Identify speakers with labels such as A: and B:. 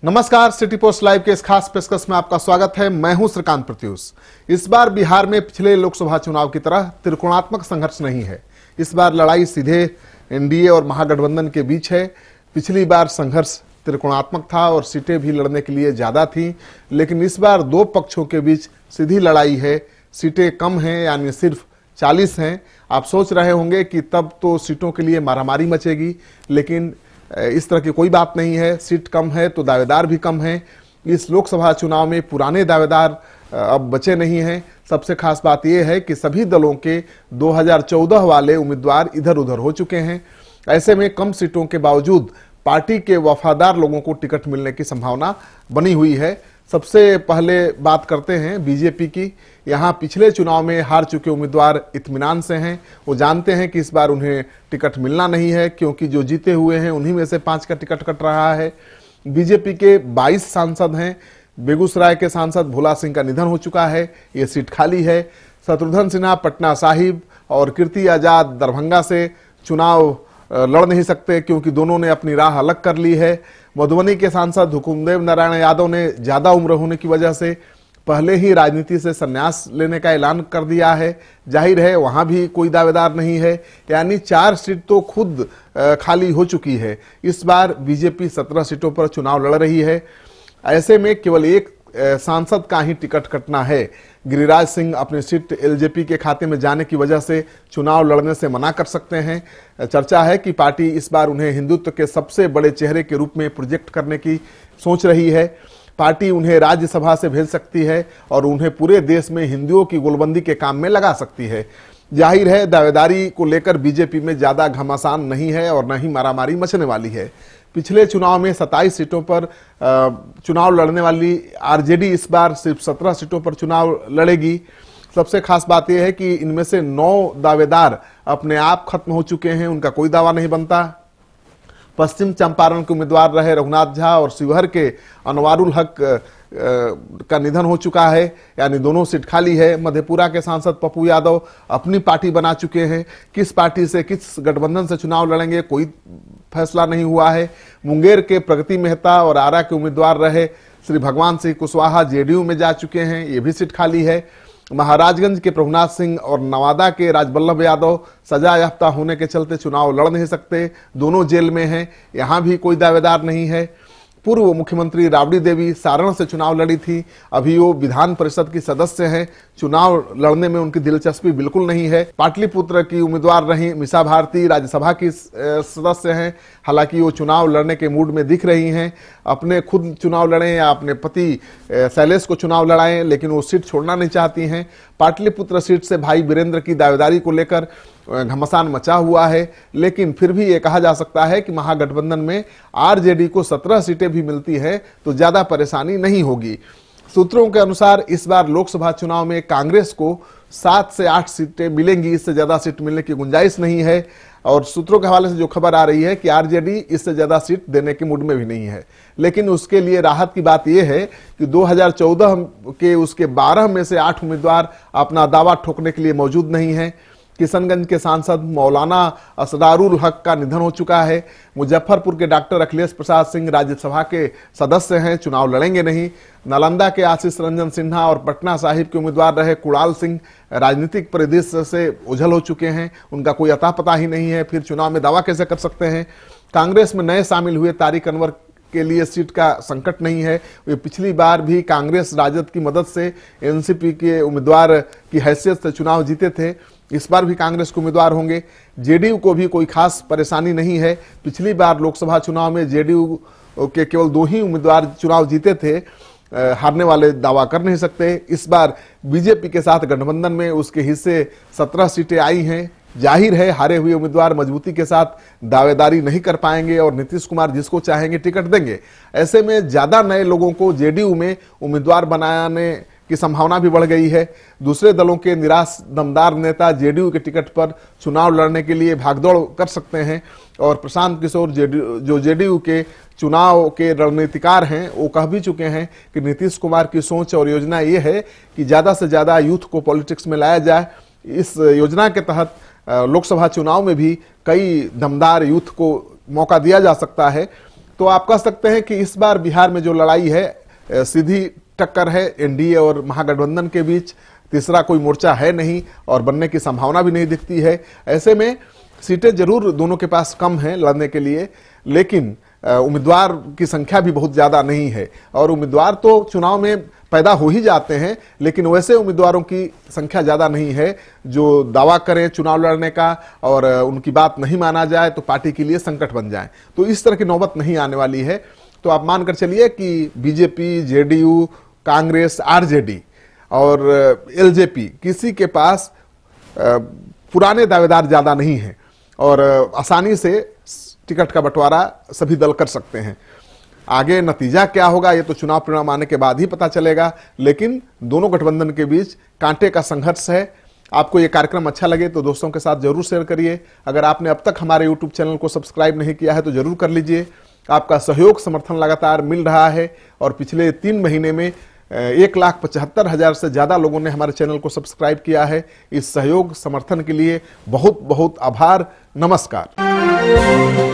A: नमस्कार, city post live के इस खास पेशकश में आपका स्वागत है। मैं हूं श्रीकांत प्रत्यूष। इस बार बिहार में पिछले लोकसभा चुनाव की तरह त्रिकोणात्मक संघर्ष नहीं है। इस बार लड़ाई सीधे एनडीए और महागठबंधन के बीच है। पिछली बार संघर्ष त्रिकोणात्मक था और सीटें भी लड़ने के लिए ज्यादा थी, लेकिन इस बार दो पक्षों के बीच सीधी लड़ाई है। सीटें कम हैं, यानी सिर्फ 40 हैं। आप सोच रहे होंगे कि तब तो सीटों के लिए मारामारी मचेगी, लेकिन इस तरह की कोई बात नहीं है। सीट कम है तो दावेदार भी कम हैं। इस लोकसभा चुनाव में पुराने दावेदार अब बचे नहीं हैं। सबसे खास बात यह है कि सभी दलों के 2014 वाले उम्मीदवार इधर उधर हो चुके हैं। ऐसे में कम सीटों के बावजूद पार्टी के वफादार लोगों को टिकट मिलने की संभावना बनी हुई है। सबसे पहले बात करते हैं बीजेपी की। यहाँ पिछले चुनाव में हार चुके उम्मीदवार इत्मीनान से हैं। वो जानते हैं कि इस बार उन्हें टिकट मिलना नहीं है, क्योंकि जो जीते हुए हैं उन्हीं में से 5 का टिकट कट रहा है। बीजेपी के 22 सांसद हैं। बेगूसराय के सांसद भोला सिंह का निधन हो चुका है, ये सीट खाली है। शत्रुघ्न सिन्हा पटना साहिब और कीर्ति आजाद दरभंगा से चुनाव लड़ नहीं सकते, क्योंकि दोनों ने अपनी राह अलग कर ली है। मधुबनी के सांसद हुकुमदेव नारायण यादव ने ज्यादा उम्र होने की वजह से पहले ही राजनीति से संन्यास लेने का ऐलान कर दिया है। जाहिर है वहां भी कोई दावेदार नहीं है, यानी 4 सीट तो खुद खाली हो चुकी है। इस बार बीजेपी 17 सीटों पर चुनाव लड़ रही है। ऐसे में केवल एक सांसद का ही टिकट कटना है। गिरिराज सिंह अपनी सीट एलजेपी के खाते में जाने की वजह से चुनाव लड़ने से मना कर सकते हैं। चर्चा है कि पार्टी इस बार उन्हें हिंदुत्व के सबसे बड़े चेहरे के रूप में प्रोजेक्ट करने की सोच रही है। पार्टी उन्हें राज्यसभा से भेज सकती है और उन्हें पूरे देश में हिंदुओं की गोलबंदी के काम में लगा सकती है। जाहिर है दावेदारी को लेकर बीजेपी में ज्यादा घमासान नहीं है और न ही मारामारी मचने वाली है। पिछले चुनाव में 27 सीटों पर चुनाव लड़ने वाली आरजेडी इस बार सिर्फ 17 सीटों पर चुनाव लड़ेगी। सबसे खास बात यह है कि इनमें से 9 दावेदार अपने आप खत्म हो चुके हैं, उनका कोई दावा नहीं बनता। पश्चिम चंपारण के उम्मीदवार रहे रघुनाथ झा और शिवहर के अनवारुल हक का निधन हो चुका है, यानी दोनों सीट खाली है। मधेपुरा के सांसद पप्पू यादव अपनी पार्टी बना चुके हैं। किस पार्टी से, किस गठबंधन से चुनाव लड़ेंगे कोई फैसला नहीं हुआ है। मुंगेर के प्रगति मेहता और आरा के उम्मीदवार रहे श्री भगवान सिंह कुशवाहा जेडीयू में जा चुके हैं, ये भी सीट खाली है। महाराजगंज के प्रभुनाथ सिंह और नवादा के राजबल्लभ यादव सजा याफ्ता होने के चलते चुनाव लड़ नहीं सकते, दोनों जेल में हैं, यहां भी कोई दावेदार नहीं है। पूर्व मुख्यमंत्री राबड़ी देवी सारण से चुनाव लड़ी थी, अभी वो विधान परिषद की सदस्य हैं। चुनाव लड़ने में उनकी दिलचस्पी बिल्कुल नहीं है। पाटलिपुत्र की उम्मीदवार रही मिसा भारती राज्यसभा की सदस्य हैं, हालांकि वो चुनाव लड़ने के मूड में दिख रही हैं। अपने खुद चुनाव लड़ें या अपने पति शैलेश को चुनाव लड़ाएं, लेकिन वो सीट छोड़ना नहीं चाहती हैं। पाटलिपुत्र सीट से भाई वीरेंद्र की दावेदारी को लेकर घमासान मचा हुआ है, लेकिन फिर भी ये कहा जा सकता है कि महागठबंधन में आरजेडी को 17 सीटें भी मिलती है तो ज्यादा परेशानी नहीं होगी। सूत्रों के अनुसार इस बार लोकसभा चुनाव में कांग्रेस को 7 से 8 सीटें मिलेंगी, इससे ज्यादा सीट मिलने की गुंजाइश नहीं है। और सूत्रों के हवाले से जो खबर आ रही है कि आरजेडी इससे ज्यादा सीट देने के मूड में भी नहीं है। लेकिन उसके लिए राहत की बात यह है कि 2014 के उसके 12 में से 8 उम्मीदवार अपना दावा ठोकने के लिए मौजूद नहीं है। किशनगंज के सांसद मौलाना असरारुल हक का निधन हो चुका है। मुजफ्फरपुर के डॉक्टर अखिलेश प्रसाद सिंह राज्यसभा के सदस्य हैं, चुनाव लड़ेंगे नहीं। नालंदा के आशीष रंजन सिन्हा और पटना साहिब के उम्मीदवार रहे कुणाल सिंह राजनीतिक परिदृश्य से ओझल हो चुके हैं, उनका कोई अता पता ही नहीं है, फिर चुनाव में दावा कैसे कर सकते हैं। कांग्रेस में नए शामिल हुए तारिक अनवर के लिए सीट का संकट नहीं है। वे पिछली बार भी कांग्रेस राजद की मदद से एनसीपी के उम्मीदवार की हैसियत से चुनाव जीते थे, इस बार भी कांग्रेस के उम्मीदवार होंगे। जेडीयू को भी कोई खास परेशानी नहीं है। पिछली बार लोकसभा चुनाव में जेडीयू के केवल 2 ही उम्मीदवार चुनाव जीते थे, हारने वाले दावा कर नहीं सकते। इस बार बीजेपी के साथ गठबंधन में उसके हिस्से 17 सीटें आई हैं। जाहिर है हारे हुए उम्मीदवार मजबूती के साथ दावेदारी नहीं कर पाएंगे और नीतीश कुमार जिसको चाहेंगे टिकट देंगे। ऐसे में ज्यादा नए लोगों को जेडीयू में उम्मीदवार बनाने की संभावना भी बढ़ गई है। दूसरे दलों के निराश दमदार नेता जेडीयू के टिकट पर चुनाव लड़ने के लिए भागदौड़ कर सकते हैं और प्रशांत किशोर जो जेडीयू के चुनाव के रणनीतिकार हैं, वो कह भी चुके हैं कि नीतीश कुमार की सोच और योजना ये है कि ज्यादा से ज्यादा यूथ को पॉलिटिक्स में लाया जाए। इस योजना के तहत लोकसभा चुनाव में भी कई दमदार यूथ को मौका दिया जा सकता है। तो आप कह सकते हैं कि इस बार बिहार में जो लड़ाई है, सीधी टक्कर है एनडीए और महागठबंधन के बीच, तीसरा कोई मोर्चा है नहीं और बनने की संभावना भी नहीं दिखती है। ऐसे में सीटें जरूर दोनों के पास कम हैं लड़ने के लिए, लेकिन उम्मीदवार की संख्या भी बहुत ज्यादा नहीं है। और उम्मीदवार तो चुनाव में पैदा हो ही जाते हैं, लेकिन वैसे उम्मीदवारों की संख्या ज्यादा नहीं है जो दावा करें चुनाव लड़ने का और उनकी बात नहीं माना जाए तो पार्टी के लिए संकट बन जाए। तो इस तरह की नौबत नहीं आने वाली है। तो आप मानकर चलिए कि बीजेपी, जेडीयू, कांग्रेस, आरजेडी और एलजेपी किसी के पास पुराने दावेदार ज्यादा नहीं हैं और आसानी से टिकट का बंटवारा सभी दल कर सकते हैं। आगे नतीजा क्या होगा ये तो चुनाव परिणाम आने के बाद ही पता चलेगा, लेकिन दोनों गठबंधन के बीच कांटे का संघर्ष है। आपको ये कार्यक्रम अच्छा लगे तो दोस्तों के साथ जरूर शेयर करिए। अगर आपने अब तक हमारे YouTube चैनल को सब्सक्राइब नहीं किया है तो जरूर कर लीजिए। आपका सहयोग समर्थन लगातार मिल रहा है और पिछले 3 महीने में 1,75,000 से ज्यादा लोगों ने हमारे चैनल को सब्सक्राइब किया है। इस सहयोग समर्थन के लिए बहुत बहुत आभार। नमस्कार।